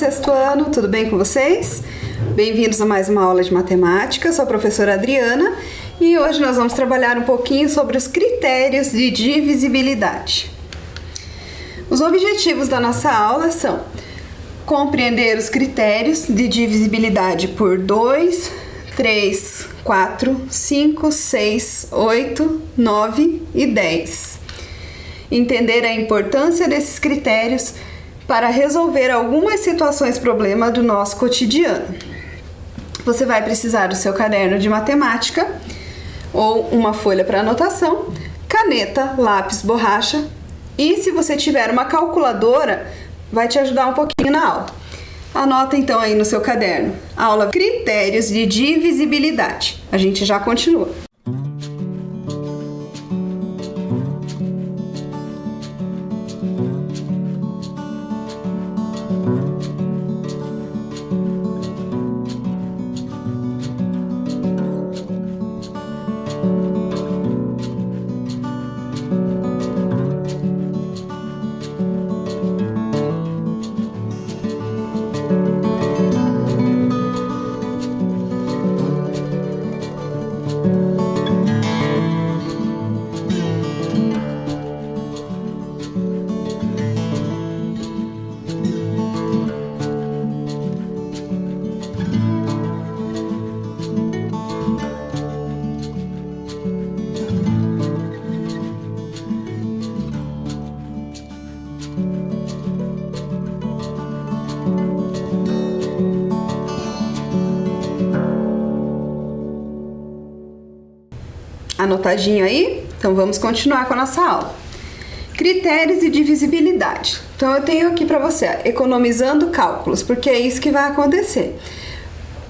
sexto ano, tudo bem com vocês? Bem-vindos a mais uma aula de matemática, sou a professora Adriana e hoje nós vamos trabalhar um pouquinho sobre os critérios de divisibilidade. Os objetivos da nossa aula são compreender os critérios de divisibilidade por 2, 3, 4, 5, 6, 8, 9 e 10. Entender a importância desses critérios para resolver algumas situações problema do nosso cotidiano. Você vai precisar do seu caderno de matemática ou uma folha para anotação, caneta, lápis, borracha e se você tiver uma calculadora, vai te ajudar um pouquinho na aula. Anota então aí no seu caderno, aula Critérios de Divisibilidade. A gente já continua. Anotadinho aí? Então vamos continuar com a nossa aula. Critérios de divisibilidade. Então eu tenho aqui para você, economizando cálculos, porque é isso que vai acontecer.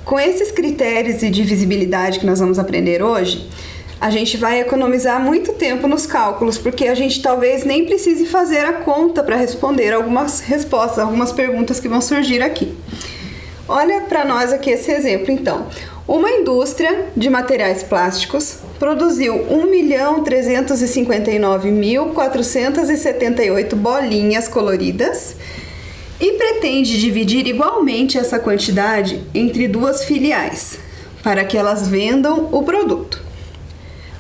Com esses critérios de divisibilidade que nós vamos aprender hoje, a gente vai economizar muito tempo nos cálculos, porque a gente talvez nem precise fazer a conta para responder algumas respostas, algumas perguntas que vão surgir aqui. Olha para nós aqui esse exemplo, então. Uma indústria de materiais plásticos produziu 1.359.478 bolinhas coloridas e pretende dividir igualmente essa quantidade entre duas filiais, para que elas vendam o produto.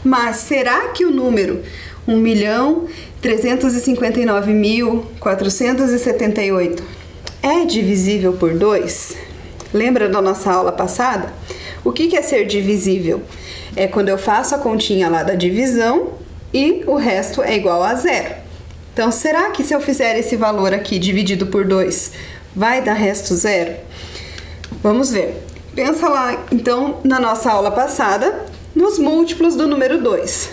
Mas será que o número 1.359.478 é divisível por 2? Lembra da nossa aula passada? O que é ser divisível? É quando eu faço a continha lá da divisão e o resto é igual a 0. Então, será que se eu fizer esse valor aqui dividido por 2, vai dar resto 0? Vamos ver. Pensa lá, então, na nossa aula passada, nos múltiplos do número 2.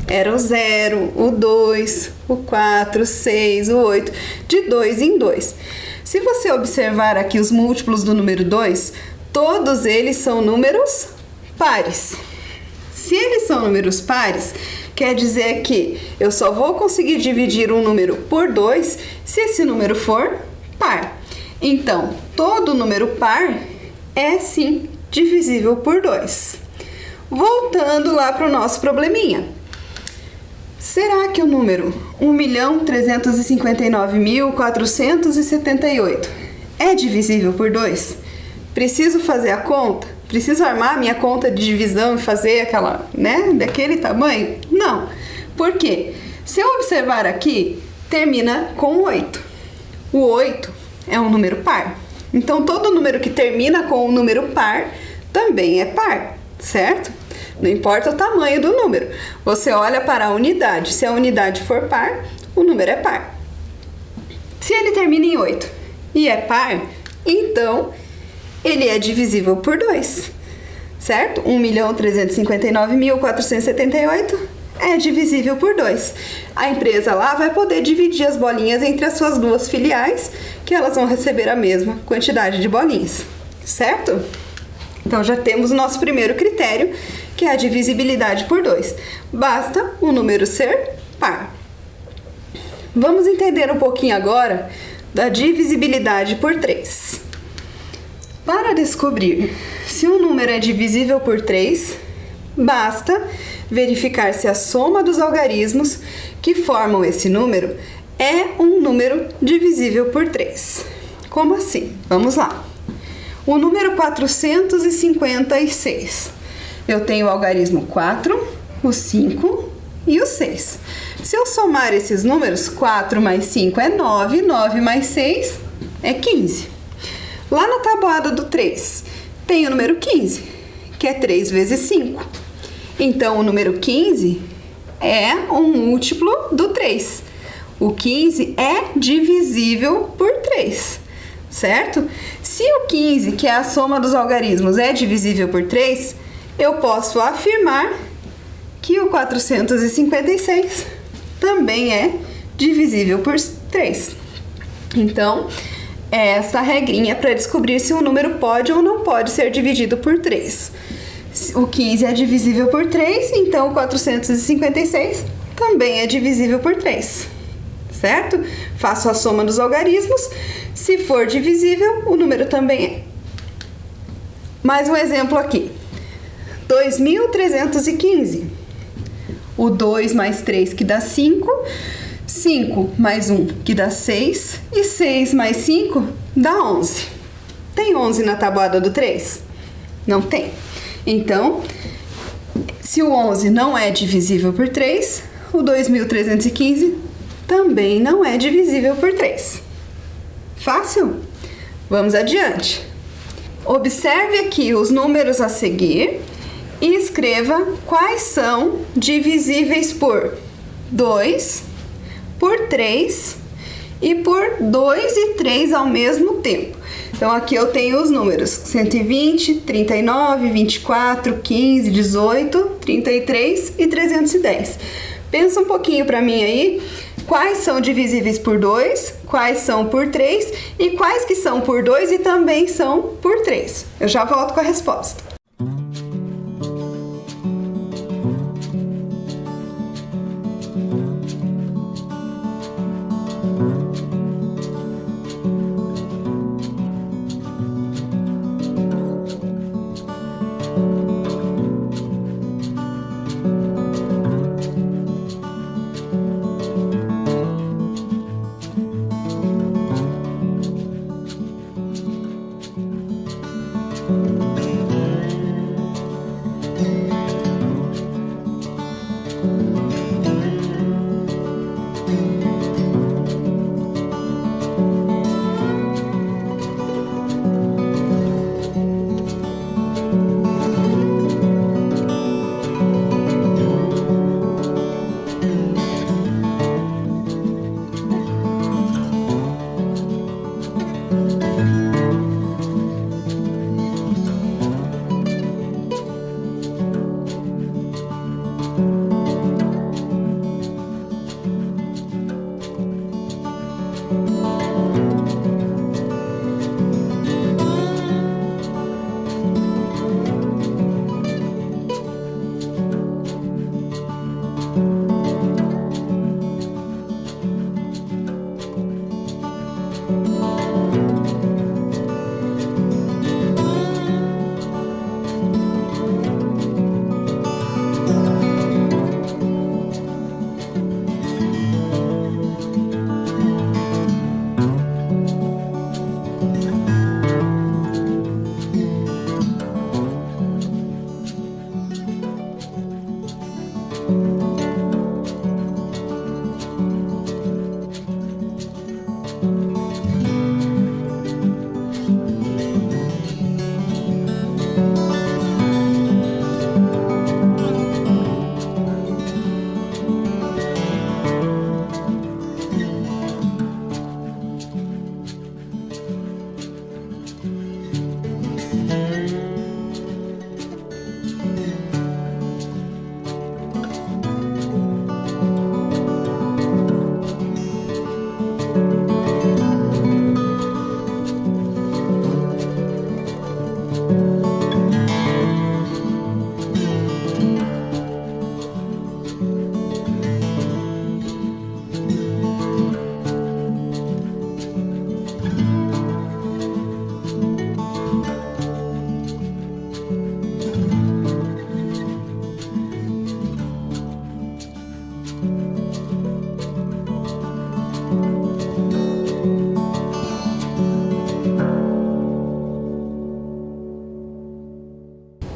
Era o 0, o 2, o 4, o 6, o 8, de 2 em 2. Se você observar aqui os múltiplos do número 2, todos eles são números pares. Se eles são números pares, quer dizer que eu só vou conseguir dividir um número por 2 se esse número for par. Então, todo número par é sim divisível por 2. Voltando lá para o nosso probleminha. Será que o número 1.359.478 é divisível por 2? Preciso fazer a conta? Preciso armar minha conta de divisão e fazer aquela, daquele tamanho? Não. Por quê? Se eu observar aqui, termina com 8. O 8 é um número par. Então, todo número que termina com um número par também é par, certo? Não importa o tamanho do número. Você olha para a unidade. Se a unidade for par, o número é par. Se ele termina em 8 e é par, então ele é divisível por 2, certo? 1.359.478 é divisível por 2. A empresa lá vai poder dividir as bolinhas entre as suas duas filiais, que elas vão receber a mesma quantidade de bolinhas, certo? Então já temos o nosso primeiro critério, que é a divisibilidade por 2. Basta o número ser par. Vamos entender um pouquinho agora da divisibilidade por 3. Para descobrir se um número é divisível por 3, basta verificar se a soma dos algarismos que formam esse número é um número divisível por 3. Como assim? Vamos lá. O número 456. Eu tenho o algarismo 4, o 5 e o 6. Se eu somar esses números, 4 mais 5 é 9, 9 mais 6 é 15. Lá na tabuada do 3, tem o número 15, que é 3 vezes 5. Então, o número 15 é um múltiplo do 3. O 15 é divisível por 3, certo? Se o 15, que é a soma dos algarismos, é divisível por 3, eu posso afirmar que o 456 também é divisível por 3. Então, é essa regrinha para descobrir se um número pode ou não pode ser dividido por 3. O 15 é divisível por 3, então o 456 também é divisível por 3, certo? Faço a soma dos algarismos, se for divisível, o número também é. Mais um exemplo aqui. 2.315. O 2 mais 3 que dá 5, 5 mais 1 que dá 6 e 6 mais 5 dá 11. Tem 11 na tabuada do 3? Não tem. Então, se o 11 não é divisível por 3, o 2.315 também não é divisível por 3. Fácil? Vamos adiante. Observe aqui os números a seguir e escreva quais são divisíveis por 2, por 3 e por 2 e 3 ao mesmo tempo. Então, aqui eu tenho os números 120, 39, 24, 15, 18, 33 e 310. Pensa um pouquinho para mim aí, quais são divisíveis por 2, quais são por 3 e quais que são por 2 e também são por 3. Eu já volto com a resposta.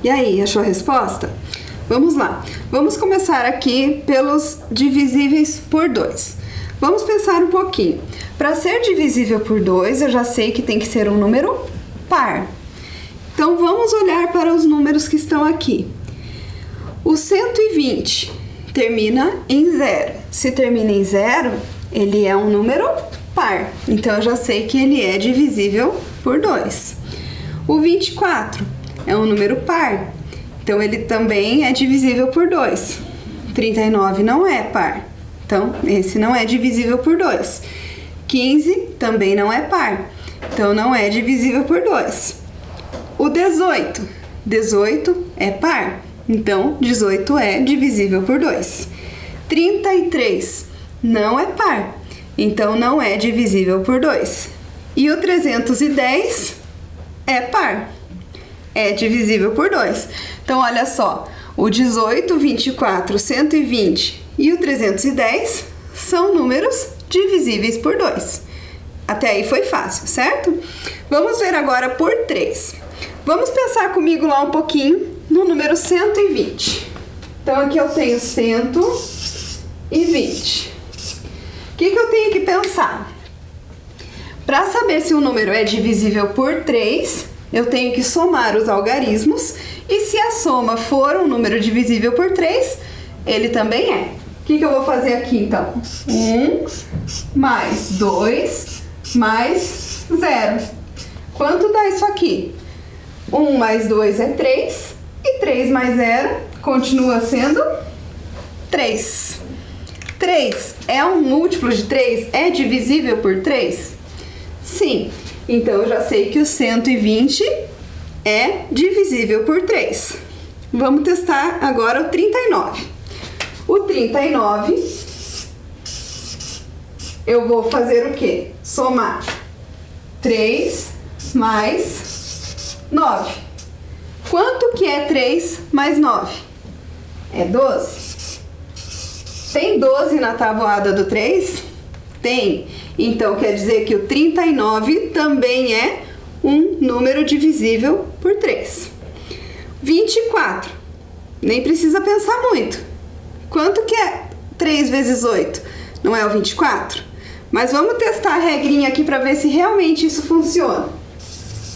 E aí, achou a resposta? Vamos lá. Vamos começar aqui pelos divisíveis por 2. Vamos pensar um pouquinho. Para ser divisível por 2, eu já sei que tem que ser um número par. Então, vamos olhar para os números que estão aqui. O 120 termina em 0. Se termina em 0, ele é um número par. Então, eu já sei que ele é divisível por 2. O 24 é um número par. Então, ele também é divisível por 2. 39 não é par. Então, esse não é divisível por 2. 15 também não é par. Então, não é divisível por 2. O 18. 18 é par. Então, 18 é divisível por 2. 33 não é par. Então, não é divisível por 2. E o 310 é par. É divisível por 2. Então, olha só. O 18, 24, 120 e o 310 são números divisíveis por 2. Até aí foi fácil, certo? Vamos ver agora por 3. Vamos pensar comigo lá um pouquinho no número 120. Então, aqui eu tenho 120. O que eu tenho que pensar? Para saber se um número é divisível por 3, eu tenho que somar os algarismos. E se a soma for um número divisível por 3, ele também é. O que eu vou fazer aqui, então? 1 mais 2 mais 0. Quanto dá isso aqui? 1 mais 2 é 3. E 3 mais 0 continua sendo 3. 3 é um múltiplo de 3? É divisível por 3? Sim. Então, eu já sei que o 120 é divisível por 3. Vamos testar agora o 39. O 39, eu vou fazer o quê? Somar 3 mais 9. Quanto que é 3 mais 9? É 12. Tem 12 na tabuada do 3? Tem. Então, quer dizer que o 39 também é um número divisível por 3. 24. Nem precisa pensar muito. Quanto que é 3 vezes 8? Não é o 24? Mas vamos testar a regrinha aqui para ver se realmente isso funciona.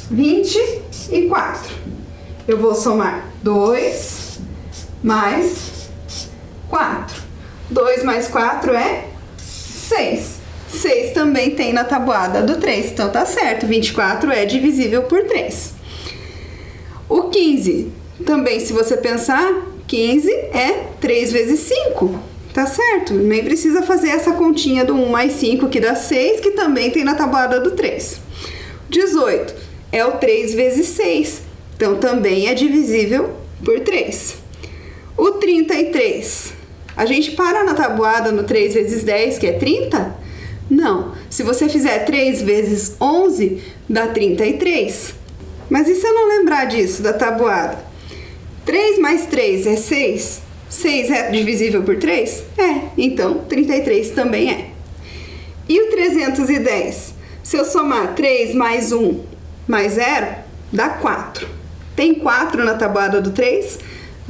24. Eu vou somar 2 mais 4. 2 mais 4 é 6. 6 também tem na tabuada do 3, então tá certo. 24 é divisível por 3. O 15, também se você pensar, 15 é 3 vezes 5. Tá certo? Nem precisa fazer essa continha do 1 mais 5, que dá 6, que também tem na tabuada do 3. 18 é o 3 vezes 6, então também é divisível por 3. O 33, a gente para na tabuada no 3 vezes 10, que é 30? Não. Se você fizer 3 vezes 11, dá 33. Mas e se eu não lembrar disso, da tabuada? 3 mais 3 é 6. 6 é divisível por 3? É. Então, 33 também é. E o 310? Se eu somar 3 mais 1 mais 0, dá 4. Tem 4 na tabuada do 3?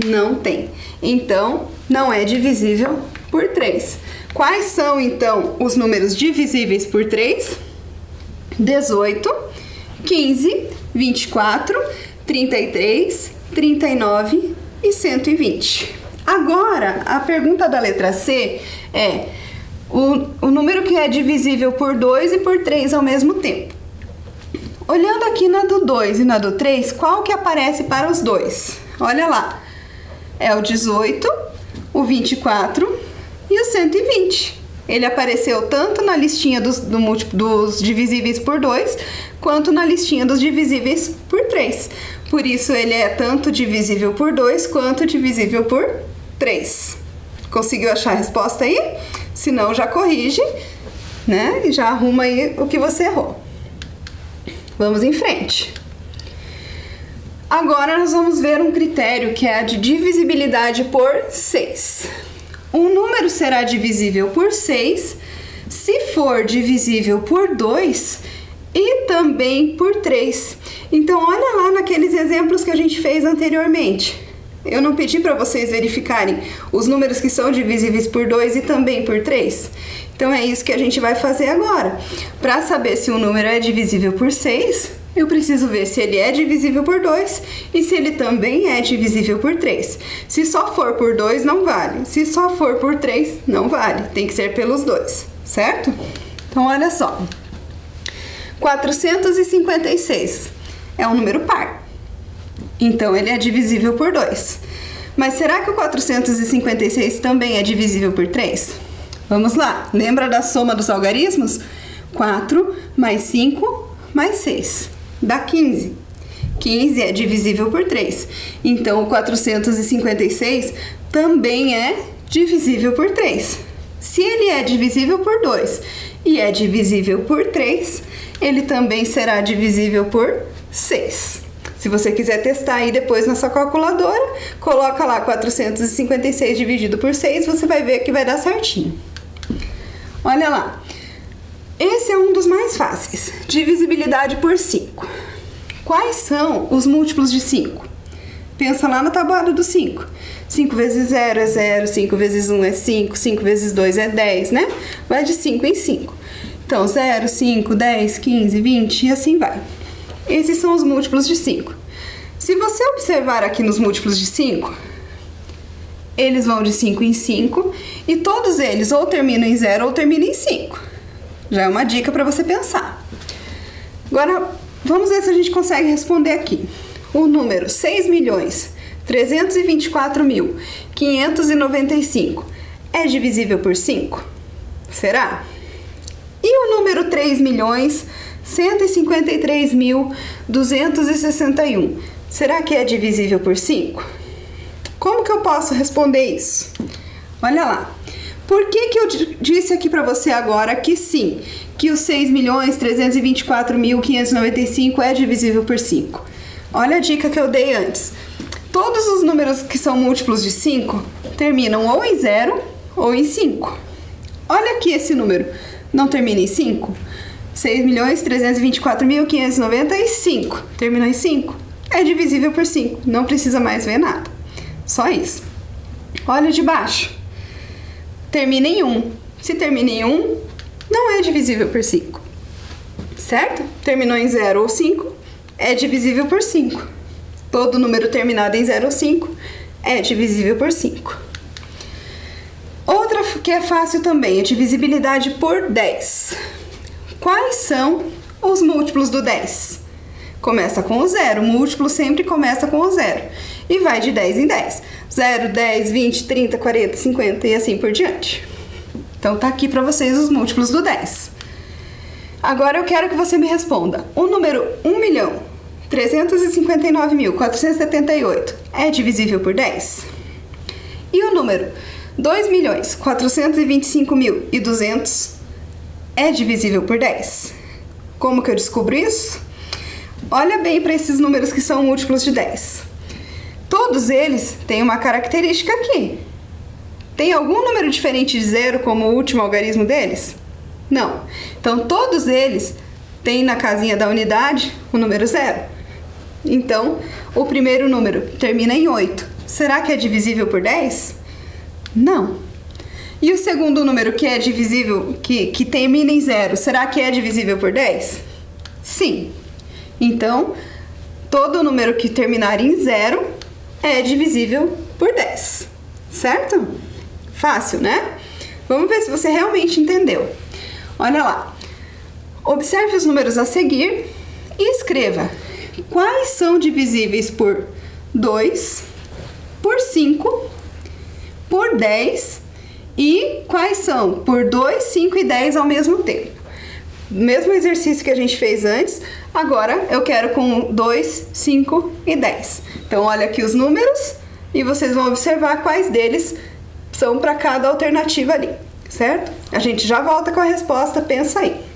Não tem. Então, não é divisível por 3. Quais são, então, os números divisíveis por 3? 18, 15, 24, 33, 39 e 120. Agora, a pergunta da letra C é o número que é divisível por 2 e por 3 ao mesmo tempo. Olhando aqui na do 2 e na do 3, qual que aparece para os dois? Olha lá, é o 18, o 24 e o 120. Ele apareceu tanto na listinha dos divisíveis por 2, quanto na listinha dos divisíveis por 3. Por isso, ele é tanto divisível por 2, quanto divisível por 3. Conseguiu achar a resposta aí? Se não, já corrige, né? E já arruma aí o que você errou. Vamos em frente. Agora, nós vamos ver um critério que é a de divisibilidade por 6. Um número será divisível por 6 se for divisível por 2 e também por 3. Então, olha lá naqueles exemplos que a gente fez anteriormente. Eu não pedi para vocês verificarem os números que são divisíveis por 2 e também por 3? Então, é isso que a gente vai fazer agora. Para saber se um número é divisível por 6, eu preciso ver se ele é divisível por 2 e se ele também é divisível por 3. Se só for por 2, não vale. Se só for por 3, não vale. Tem que ser pelos dois, certo? Então, olha só. 456 é um número par. Então, ele é divisível por 2. Mas será que o 456 também é divisível por 3? Vamos lá. Lembra da soma dos algarismos? 4 mais 5 mais 6 dá 15. 15 é divisível por 3. Então, o 456 também é divisível por 3. Se ele é divisível por 2 e é divisível por 3, ele também será divisível por 6. Se você quiser testar aí depois na sua calculadora, coloca lá 456 dividido por 6, você vai ver que vai dar certinho. Olha lá. Esse é um dos mais fáceis. Divisibilidade por 5. Quais são os múltiplos de 5? Pensa lá na tabuada do 5. 5 vezes 0 é 0, 5 vezes 1 é 5, 5 vezes 2 é 10, né? Vai de 5 em 5. Então, 0, 5, 10, 15, 20 e assim vai. Esses são os múltiplos de 5. Se você observar aqui nos múltiplos de 5, eles vão de 5 em 5 e todos eles ou terminam em 0 ou terminam em 5. Já é uma dica para você pensar. Agora, vamos ver se a gente consegue responder aqui. O número 6.324.595 é divisível por 5? Será? E o número 3.153.261, será que é divisível por 5? Como que eu posso responder isso? Olha lá. Por que eu disse aqui para você agora que sim, que o 6.324.595 é divisível por 5? Olha a dica que eu dei antes. Todos os números que são múltiplos de 5 terminam ou em 0 ou em 5. Olha aqui esse número. Não termina em 5? 6.324.595. Terminou em 5? É divisível por 5. Não precisa mais ver nada. Só isso. Olha de baixo. Termina em 1. Se termina em 1, não é divisível por 5. Certo? Terminou em 0 ou 5, é divisível por 5. Todo número terminado em 0 ou 5 é divisível por 5. Outra que é fácil também é divisibilidade por 10. Quais são os múltiplos do 10? Começa com o 0. O múltiplo sempre começa com o 0. E vai de 10 em 10. 0, 10, 20, 30, 40, 50 e assim por diante. Então tá aqui para vocês os múltiplos do 10. Agora eu quero que você me responda. O número 1.359.478 é divisível por 10? E o número 2.425.200 é divisível por 10? Como que eu descubro isso? Olha bem para esses números que são múltiplos de 10. Todos eles têm uma característica aqui. Tem algum número diferente de 0 como o último algarismo deles? Não. Então, todos eles têm na casinha da unidade o número 0. Então, o primeiro número termina em 8. Será que é divisível por 10? Não. E o segundo número que é divisível, que termina em 0, será que é divisível por 10? Sim. Então, todo número que terminar em 0 é divisível por 10. Certo? Fácil, né? Vamos ver se você realmente entendeu. Olha lá. Observe os números a seguir e escreva quais são divisíveis por 2, por 5, por 10 e quais são por 2, 5 e 10 ao mesmo tempo. Mesmo exercício que a gente fez antes, agora eu quero com 2, 5 e 10. Então, olha aqui os números e vocês vão observar quais deles são para cada alternativa ali, certo? A gente já volta com a resposta, pensa aí.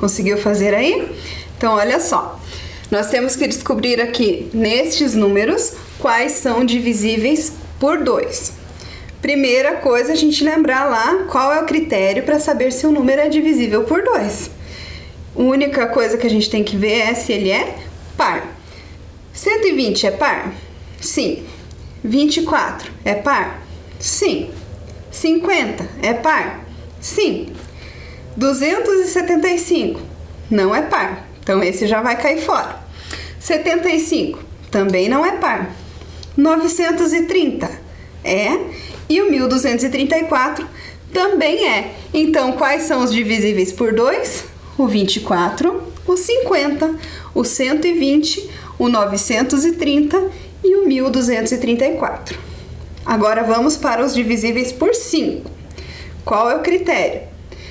Conseguiu fazer aí? Então, olha só. Nós temos que descobrir aqui, nestes números, quais são divisíveis por 2. Primeira coisa, a gente lembrar lá qual é o critério para saber se o número é divisível por 2. A única coisa que a gente tem que ver é se ele é par. 120 é par? Sim. 24 é par? Sim. 50 é par? Sim. 275 não é par, Então, esse já vai cair fora. 75 também não é par. 930 é. E o 1234 também é. Então, quais são os divisíveis por 2? O 24, o 50, o 120, o 930 e o 1234. Agora, vamos para os divisíveis por 5. Qual é o critério?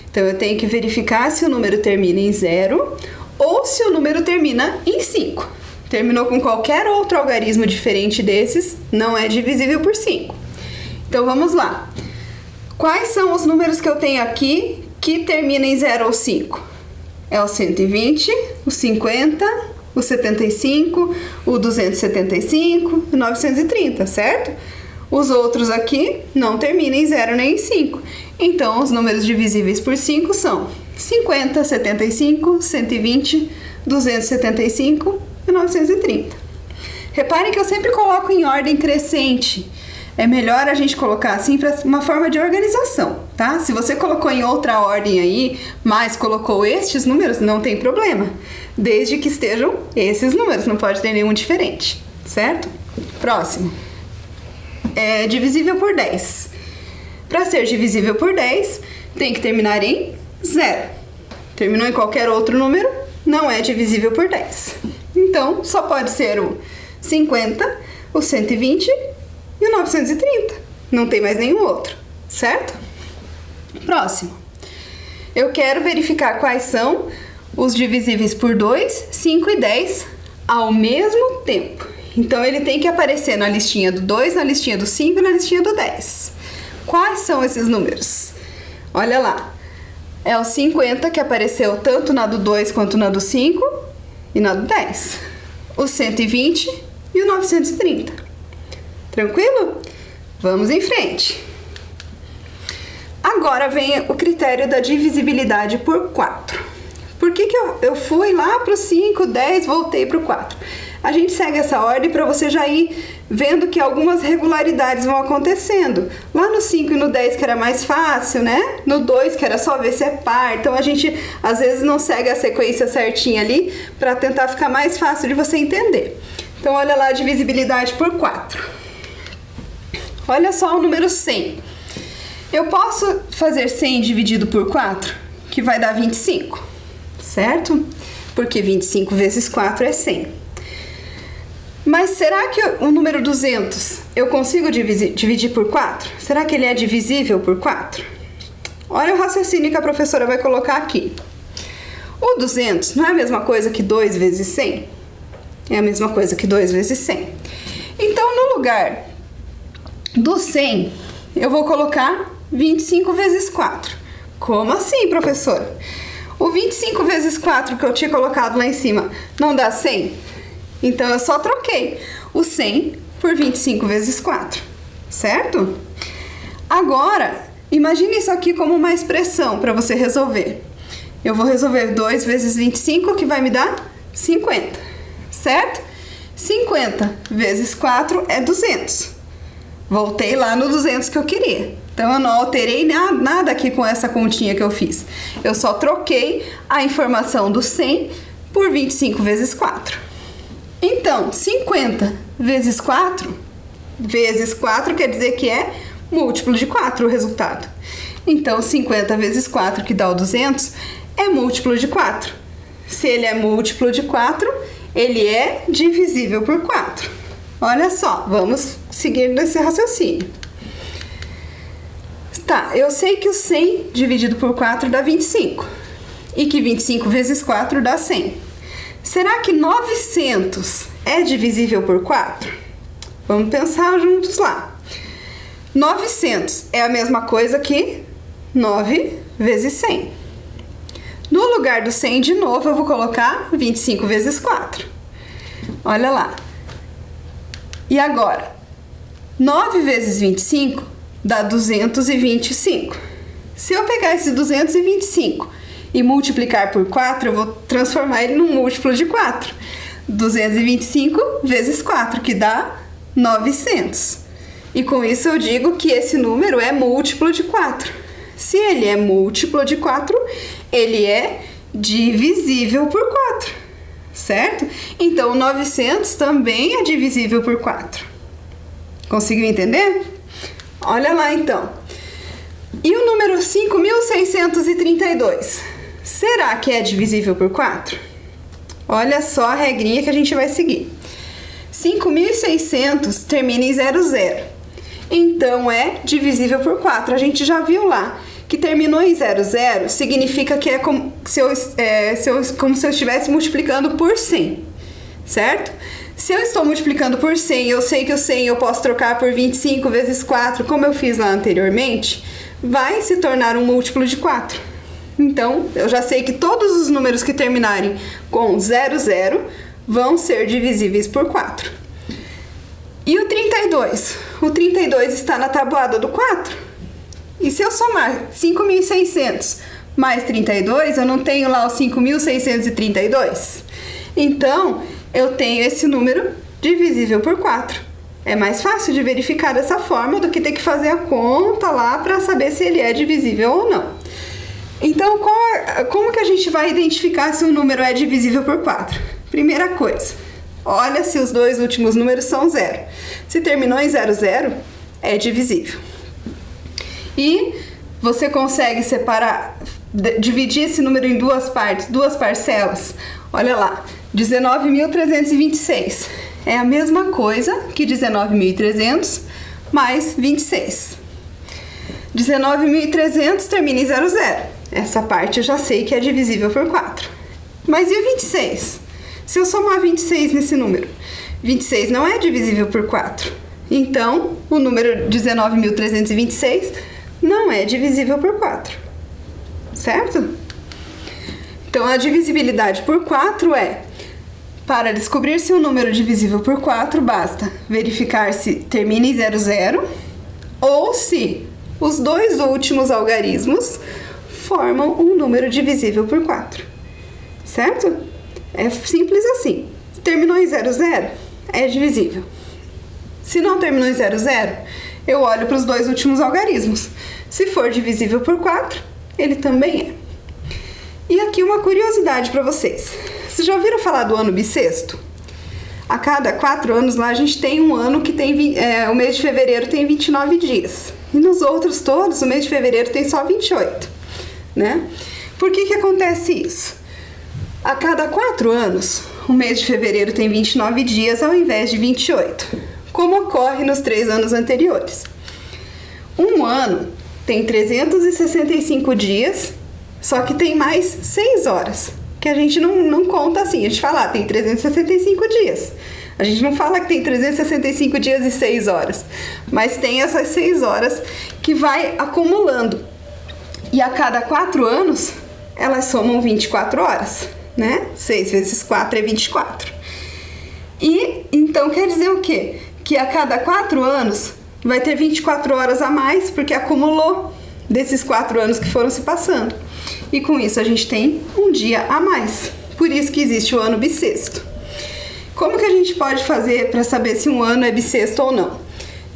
Então, eu tenho que verificar se o número termina em 0 ou se o número termina em 5. Terminou com qualquer outro algarismo diferente desses, não é divisível por 5. Então, vamos lá. Quais são os números que eu tenho aqui que terminam em 0 ou 5? É o 120, o 50, o 75, o 275 e o 930, certo? Os outros aqui não terminam em 0 nem em 5. Então, os números divisíveis por 5 são 50, 75, 120, 275 e 930. Reparem que eu sempre coloco em ordem crescente. É melhor a gente colocar assim para uma forma de organização, tá? Se você colocou em outra ordem aí, mas colocou estes números, não tem problema. Desde que estejam esses números, não pode ter nenhum diferente, certo? Próximo. É divisível por 10. Para ser divisível por 10, tem que terminar em 0. Terminou em qualquer outro número, não é divisível por 10. Então, só pode ser o 50, o 120 e o 930. Não tem mais nenhum outro, certo? Próximo. Eu quero verificar quais são os divisíveis por 2, 5 e 10 ao mesmo tempo. Então, ele tem que aparecer na listinha do 2, na listinha do 5 e na listinha do 10. Quais são esses números? Olha lá. É o 50 que apareceu tanto na do 2 quanto na do 5 e na do 10. O 120 e o 930. Tranquilo? Vamos em frente. Agora vem o critério da divisibilidade por 4. Por que eu fui lá para o 5, 10, voltei para o 4? A gente segue essa ordem para você já ir vendo que algumas regularidades vão acontecendo. Lá no 5 e no 10 que era mais fácil, né? No 2 que era só ver se é par. Então a gente às vezes não segue a sequência certinha ali para tentar ficar mais fácil de você entender. Então olha lá a divisibilidade por 4. Olha só o número 100. Eu posso fazer 100 dividido por 4, que vai dar 25, certo? Porque 25 vezes 4 é 100. Mas será que o número 200 eu consigo dividir por 4? Será que ele é divisível por 4? Olha o raciocínio que a professora vai colocar aqui. O 200 não é a mesma coisa que 2 vezes 100? É a mesma coisa que 2 vezes 100. Então, no lugar do 100, eu vou colocar 25 vezes 4. Como assim, professora? O 25 vezes 4 que eu tinha colocado lá em cima não dá 100? Então, eu só troquei o 100 por 25 vezes 4, certo? Agora, imagine isso aqui como uma expressão para você resolver. Eu vou resolver 2 vezes 25, que vai me dar 50, certo? 50 vezes 4 é 200. Voltei lá no 200 que eu queria. Então, eu não alterei nada aqui com essa continha que eu fiz. Eu só troquei a informação do 100 por 25 vezes 4. Então, 50 vezes 4 quer dizer que é múltiplo de 4 o resultado. Então, 50 vezes 4, que dá o 200, é múltiplo de 4. Se ele é múltiplo de 4, ele é divisível por 4. Olha só, vamos seguir nesse raciocínio. Tá, eu sei que o 100 dividido por 4 dá 25. E que 25 vezes 4 dá 100. Será que 900 é divisível por 4? Vamos pensar juntos lá. 900 é a mesma coisa que 9 vezes 100. No lugar do 100, de novo, eu vou colocar 25 vezes 4. Olha lá. E agora? 9 vezes 25 dá 225. Se eu pegar esse 225 e multiplicar por 4, eu vou transformar ele num múltiplo de 4. 225 vezes 4, que dá 900. E com isso eu digo que esse número é múltiplo de 4. Se ele é múltiplo de 4, ele é divisível por 4. certo? Então, o 900 também é divisível por 4. Conseguiu entender? Olha lá, então. E o número 5.632? Será que é divisível por 4? Olha só a regrinha que a gente vai seguir. 5.600 termina em 00. Então, é divisível por 4. A gente já viu lá que terminou em 00, significa que é como se eu estivesse multiplicando por 100, certo? Se eu estou multiplicando por 100, eu sei que o 100 eu posso trocar por 25 vezes 4, como eu fiz lá anteriormente, vai se tornar um múltiplo de 4. Então, eu já sei que todos os números que terminarem com 00 vão ser divisíveis por 4. E o 32? O 32 está na tabuada do 4? E se eu somar 5.600 mais 32, eu não tenho lá os 5.632? Então, eu tenho esse número divisível por 4. É mais fácil de verificar dessa forma do que ter que fazer a conta lá para saber se ele é divisível ou não. Então, como que a gente vai identificar se um número é divisível por 4? Primeira coisa, olha se os dois últimos números são 0. Se terminou em 00, é divisível. E você consegue separar, dividir esse número em duas partes, duas parcelas. Olha lá, 19.326 é a mesma coisa que 19.300 mais 26. 19.300 termina em 00. Essa parte eu já sei que é divisível por 4. Mas e o 26? Se eu somar 26 nesse número, 26 não é divisível por 4. Então, o número 19.326 não é divisível por 4, certo? Então, a divisibilidade por 4 é, para descobrir se um número é divisível por 4, basta verificar se termina em 00 ou se os dois últimos algarismos formam um número divisível por 4, certo? É simples assim. Se terminou em 00, é divisível. Se não terminou em 00, eu olho para os dois últimos algarismos. Se for divisível por 4, ele também é. E aqui uma curiosidade para vocês. Vocês já ouviram falar do ano bissexto? A cada 4 anos lá a gente tem um ano que tem o mês de fevereiro tem 29 dias. E nos outros todos o mês de fevereiro tem só 28, né? Por que acontece isso? A cada 4 anos o mês de fevereiro tem 29 dias ao invés de 28, como ocorre nos 3 anos anteriores. Um ano tem 365 dias, só que tem mais 6 horas, que a gente não conta assim, a gente fala, tem 365 dias. A gente não fala que tem 365 dias e 6 horas, mas tem essas 6 horas que vai acumulando. E a cada 4 anos, elas somam 24 horas, né? 6 vezes 4 é 24. E então quer dizer o quê? Que a cada 4 anos vai ter 24 horas a mais, porque acumulou desses 4 anos que foram se passando. E com isso a gente tem um dia a mais. Por isso que existe o ano bissexto. Como que a gente pode fazer para saber se um ano é bissexto ou não?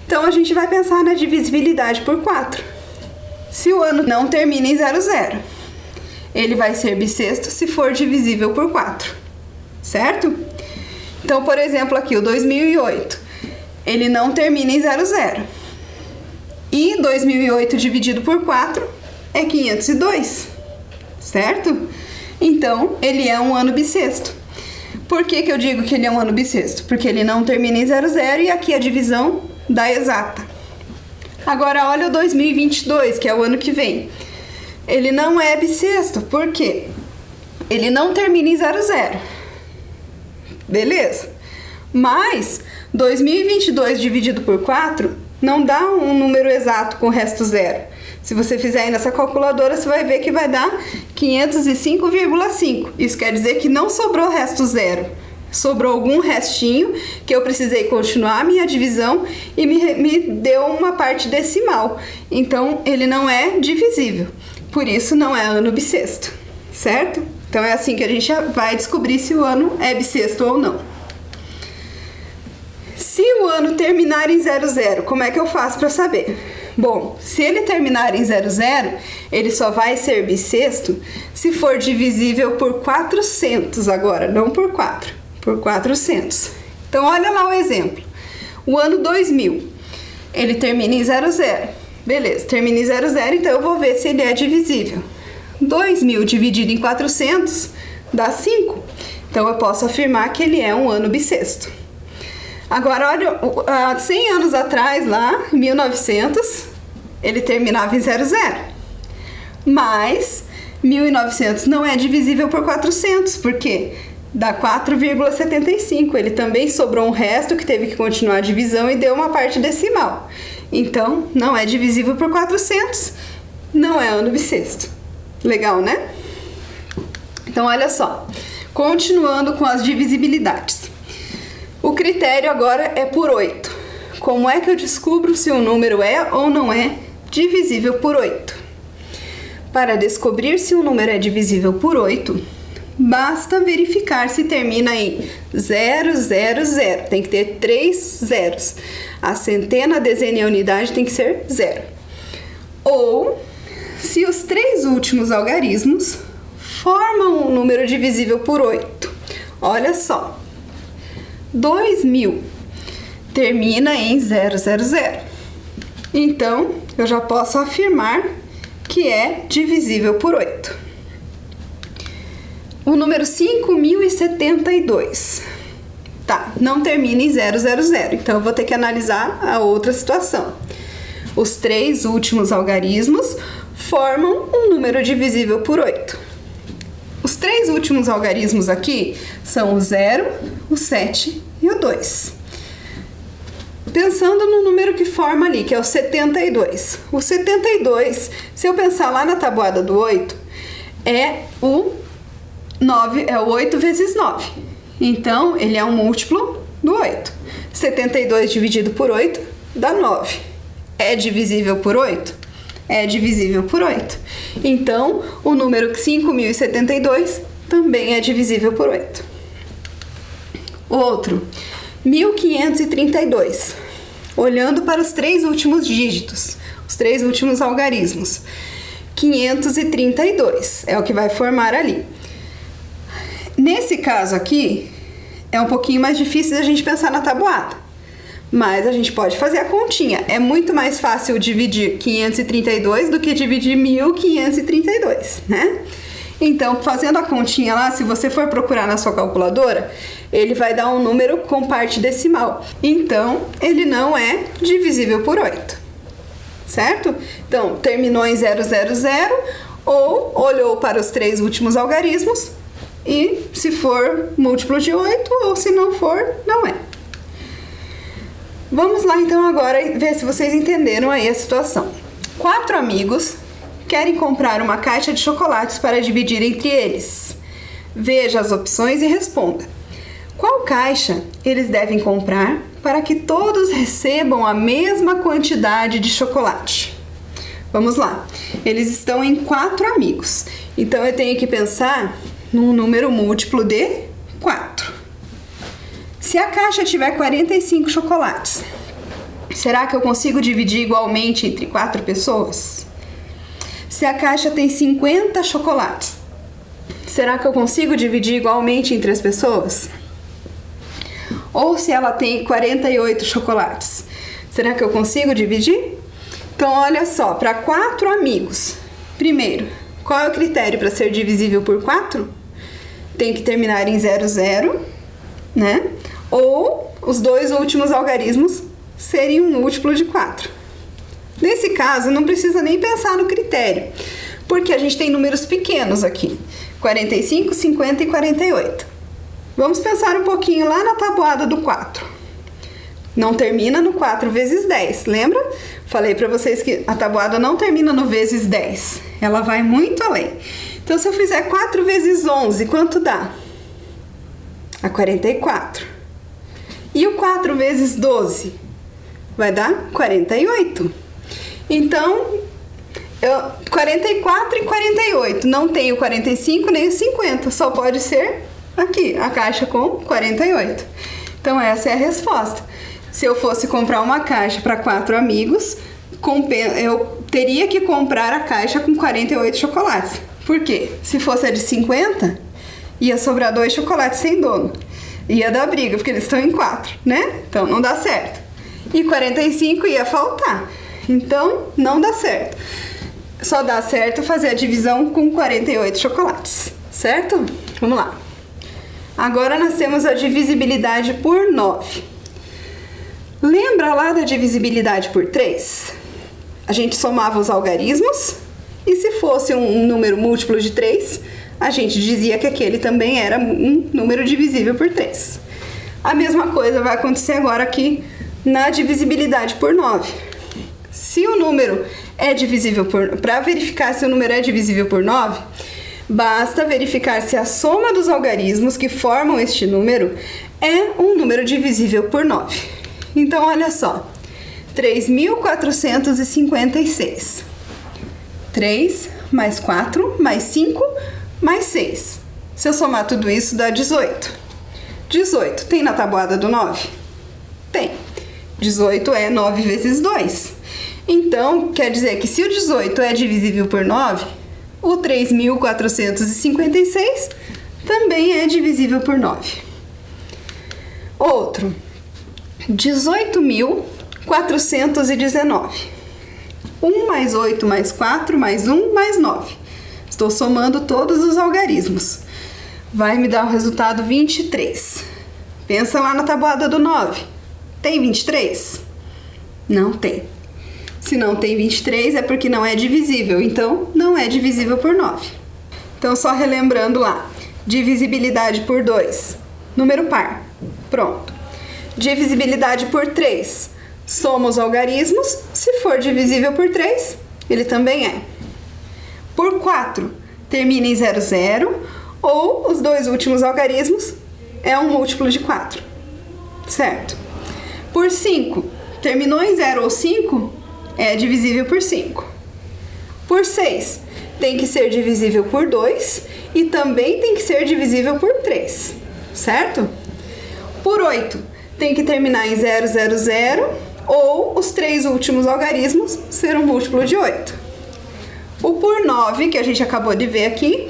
Então a gente vai pensar na divisibilidade por 4. Se o ano não termina em 00, ele vai ser bissexto se for divisível por 4, certo? Então, por exemplo, aqui o 2008, ele não termina em 00. E 2008 dividido por 4 é 502, certo? Então, ele é um ano bissexto. Por que eu digo que ele é um ano bissexto? Porque ele não termina em 00 e aqui a divisão dá exata. Agora, olha o 2022, que é o ano que vem. Ele não é bissexto, por quê? Ele não termina em 00. Beleza? Mas 2022 dividido por 4 não dá um número exato com o resto zero. Se você fizer aí nessa calculadora, você vai ver que vai dar 505,5. Isso quer dizer que não sobrou resto zero. Sobrou algum restinho que eu precisei continuar a minha divisão e me deu uma parte decimal. Então, ele não é divisível. Por isso, não é ano bissexto, certo? Então, é assim que a gente vai descobrir se o ano é bissexto ou não. Se o ano terminar em 00, como é que eu faço para saber? Bom, se ele terminar em 00, ele só vai ser bissexto se for divisível por 400 agora, não por 4, por 400. Então, olha lá o exemplo. O ano 2000, ele termina em 00. Beleza, termina em 00, então eu vou ver se ele é divisível. 2000 dividido em 400 dá 5. Então, eu posso afirmar que ele é um ano bissexto. Agora, olha, há 100 anos atrás, lá, 1900, ele terminava em 00. Mas 1900 não é divisível por 400, porque dá 4,75. Ele também sobrou um resto que teve que continuar a divisão e deu uma parte decimal. Então, não é divisível por 400, não é ano bissexto. Legal, né? Então, olha só. Continuando com as divisibilidades. O critério agora é por 8. Como é que eu descubro se um número é ou não é divisível por 8? Para descobrir se um número é divisível por 8, basta verificar se termina em 000. Tem que ter 3 zeros. A centena, a dezena e a unidade tem que ser 0. Ou se os 3 últimos algarismos formam um número divisível por 8. Olha só. 2000 termina em 000. Então, eu já posso afirmar que é divisível por 8. O número 5072. Tá, não termina em 000. Então, eu vou ter que analisar a outra situação. Os 3 últimos algarismos formam um número divisível por 8. Os 3 últimos algarismos aqui são o 0, o 7 e o 2. Pensando no número que forma ali, que é o 72. O 72, se eu pensar lá na tabuada do 8, é o 9, é o 8 vezes 9. Então, ele é um múltiplo do 8. 72 dividido por 8 dá 9. É divisível por 8? É divisível por 8. Então, o número 5072 também é divisível por 8. Outro, 1532. Olhando para os 3 últimos dígitos, os 3 últimos algarismos. 532 é o que vai formar ali. Nesse caso aqui, é um pouquinho mais difícil da gente pensar na tabuada. Mas a gente pode fazer a continha. É muito mais fácil dividir 532 do que dividir 1532, né? Então, fazendo a continha lá, se você for procurar na sua calculadora, ele vai dar um número com parte decimal. Então, ele não é divisível por 8, certo? Então, terminou em 000 ou olhou para os 3 últimos algarismos e se for múltiplo de 8 ou se não for, não é. Vamos lá então agora ver se vocês entenderam aí a situação. 4 amigos querem comprar uma caixa de chocolates para dividir entre eles. Veja as opções e responda. Qual caixa eles devem comprar para que todos recebam a mesma quantidade de chocolate? Vamos lá. Eles estão em 4 amigos. Então eu tenho que pensar num número múltiplo de 4. Se a caixa tiver 45 chocolates, será que eu consigo dividir igualmente entre 4 pessoas? Se a caixa tem 50 chocolates, será que eu consigo dividir igualmente entre as pessoas? Ou se ela tem 48 chocolates, será que eu consigo dividir? Então, olha só, para 4 amigos. Primeiro, qual é o critério para ser divisível por 4? Tem que terminar em 00, né? Ou os 2 últimos algarismos serem um múltiplo de 4. Nesse caso, não precisa nem pensar no critério, porque a gente tem números pequenos aqui, 45, 50 e 48. Vamos pensar um pouquinho lá na tabuada do 4. Não termina no 4 vezes 10, lembra? Falei para vocês que a tabuada não termina no vezes 10, ela vai muito além. Então, se eu fizer 4 vezes 11, quanto dá? A 44. E o 4 vezes 12 vai dar 48. Então, 44 e 48. Não tem o 45 nem o 50. Só pode ser aqui, a caixa com 48. Então, essa é a resposta. Se eu fosse comprar uma caixa para 4 amigos, eu teria que comprar a caixa com 48 chocolates. Por quê? Se fosse a de 50, ia sobrar 2 chocolates sem dono. Ia dar briga, porque eles estão em 4, né? Então não dá certo. E 45 ia faltar. Então não dá certo. Só dá certo fazer a divisão com 48 chocolates, certo? Vamos lá. Agora nós temos a divisibilidade por 9. Lembra lá da divisibilidade por 3? A gente somava os algarismos e se fosse um número múltiplo de 3, a gente dizia que aquele também era um número divisível por 3. A mesma coisa vai acontecer agora aqui na divisibilidade por 9. Se o número é divisível para verificar se o número é divisível por 9, basta verificar se a soma dos algarismos que formam este número é um número divisível por 9. Então, olha só, 3.456. 3 mais 4 mais 5 mais 6. Se eu somar tudo isso, dá 18. 18 tem na tabuada do 9? Tem. 18 é 9 vezes 2. Então, quer dizer que se o 18 é divisível por 9, o 3.456 também é divisível por 9. Outro, 18.419. 1 mais 8 mais 4 mais 1 mais 9. Estou somando todos os algarismos. Vai me dar o resultado 23. Pensa lá na tabuada do 9. Tem 23? Não tem. Se não tem 23 é porque não é divisível, então não é divisível por 9. Então só relembrando lá, divisibilidade por 2, número par, pronto. Divisibilidade por 3, soma os algarismos, se for divisível por 3, ele também é. Por 4, termina em 0, 0, ou os dois últimos algarismos é um múltiplo de 4, certo? Por 5, terminou em 0 ou 5, é divisível por 5. Por 6, tem que ser divisível por 2 e também tem que ser divisível por 3, certo? Por 8, tem que terminar em 0, 0, 0 ou os 3 últimos algarismos ser um múltiplo de 8. O por 9, que a gente acabou de ver aqui,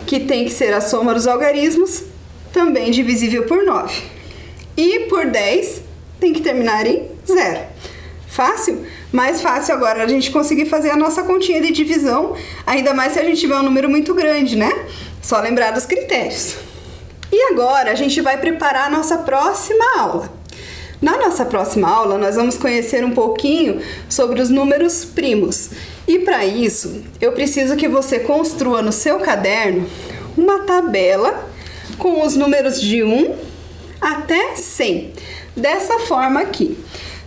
que tem que ser a soma dos algarismos, também divisível por 9. E por 10, tem que terminar em 0. Fácil? Mais fácil agora a gente conseguir fazer a nossa continha de divisão, ainda mais se a gente tiver um número muito grande, né? Só lembrar dos critérios. E agora a gente vai preparar a nossa próxima aula. Na nossa próxima aula, nós vamos conhecer um pouquinho sobre os números primos. E para isso, eu preciso que você construa no seu caderno uma tabela com os números de 1 até 100. Dessa forma aqui.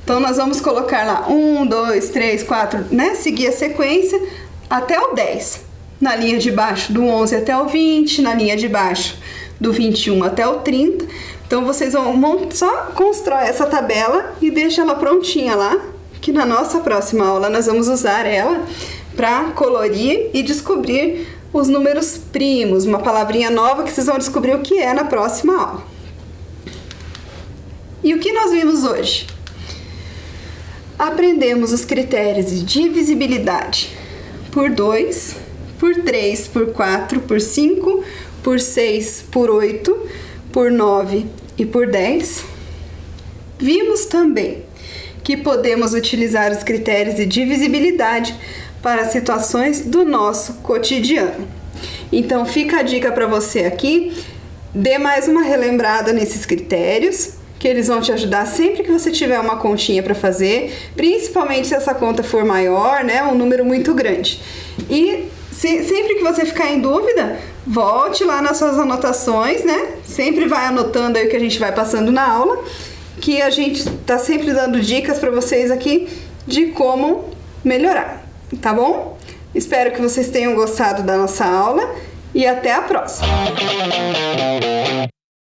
Então, nós vamos colocar lá 1, 2, 3, 4, né? Seguir a sequência até o 10. Na linha de baixo, do 11 até o 20. Na linha de baixo, do 21 até o 30. Então, vocês vão só constrói essa tabela e deixa ela prontinha lá, que na nossa próxima aula nós vamos usar ela para colorir e descobrir os números primos. Uma palavrinha nova que vocês vão descobrir o que é na próxima aula. E o que nós vimos hoje? Aprendemos os critérios de divisibilidade por 2, por 3, por 4, por 5, por 6, por 8, por 9 e por 10. Vimos também que podemos utilizar os critérios de divisibilidade para situações do nosso cotidiano. Então fica a dica para você aqui, dê mais uma relembrada nesses critérios, que eles vão te ajudar sempre que você tiver uma continha para fazer, principalmente se essa conta for maior, né, um número muito grande. E sempre que você ficar em dúvida, volte lá nas suas anotações, né? Sempre vai anotando aí o que a gente vai passando na aula, que a gente tá sempre dando dicas para vocês aqui de como melhorar, tá bom? Espero que vocês tenham gostado da nossa aula e até a próxima!